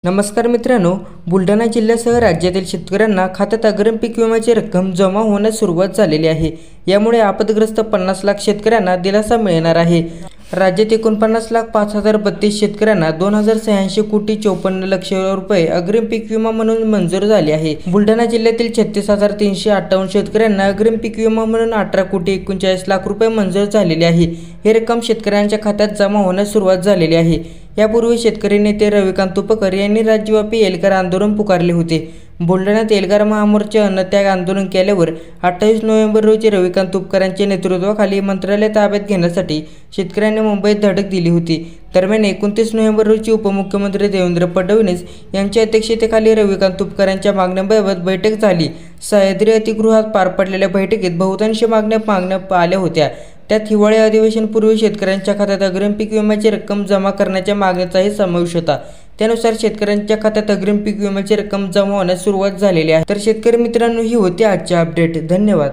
नमस्कार मित्रांनो, बुलढाणा जिल्ह्यासह राज्यातील शेतकऱ्यांना खात्यात अग्रिम पीक विम्याची रक्कम जमा होण्यास सुरुवात झालेली आहे। यामुळे आपदग्रस्त 50 लाख शेतकऱ्यांना दिलासा मिळणार आहे। राज्यात 49,05,032 शेतकऱ्यांना 2,086 कोटी 54 लक्ष रुपये अग्रिम पीक विमा म्हणून मंजूर झाले आहे। बुलढाणा जिल्ह्यातील 36,358 शेतकऱ्यांना अग्रिम पीक विमा म्हणून 18 कोटी 39 लाख रुपये मंजूर झालेले आहे। ही रक्कम शेतकऱ्यांच्या खात्यात जमा होण्यास सुरुवात झालेली आहे। यापूर्वी शेतकरी नेते रविकांत तुपकर यांनी राज्यव्यापी एल्गार आंदोलन पुकारले होते। बुलढाण्यात एल्गार महामोर्चा अन्नत्याग आंदोलन केल्यावर 28 नोव्हेंबर रोजी रविकांत तुपकर यांच्या नेतृत्वाखाली मंत्रालय ताब्यात घेण्यासाठी शेतकऱ्यांनी मुंबईत धडक दिली होती। दरम्यान 29 नोव्हेंबर रोजी उपमुख्यमंत्री देवेंद्र फडणवीस यांच्या अध्यक्षतेखाली रविकांत तुपकर यांच्या मागण्यांबाबत बैठक झाली। सह्याद्री अतिथीगृहात पार पडलेल्या बैठकीत बहुतांश मागण्या आल्या होत्या। त्यात हिवाळी अधिवेशनापूर्वी शेतकऱ्यांच्या खात्यात अग्रिम पीक विम्याची रक्कम जमा करण्याच्या मागणीचाही समावेश होता। त्यानुसार शेतकऱ्यांच्या खात्यात अग्रिम पीक विम्याची रक्कम जमा होण्यास सुरुवात झालेली आहे। तर शेतकरी मित्रांनो, ही होती आजची अपडेट। धन्यवाद।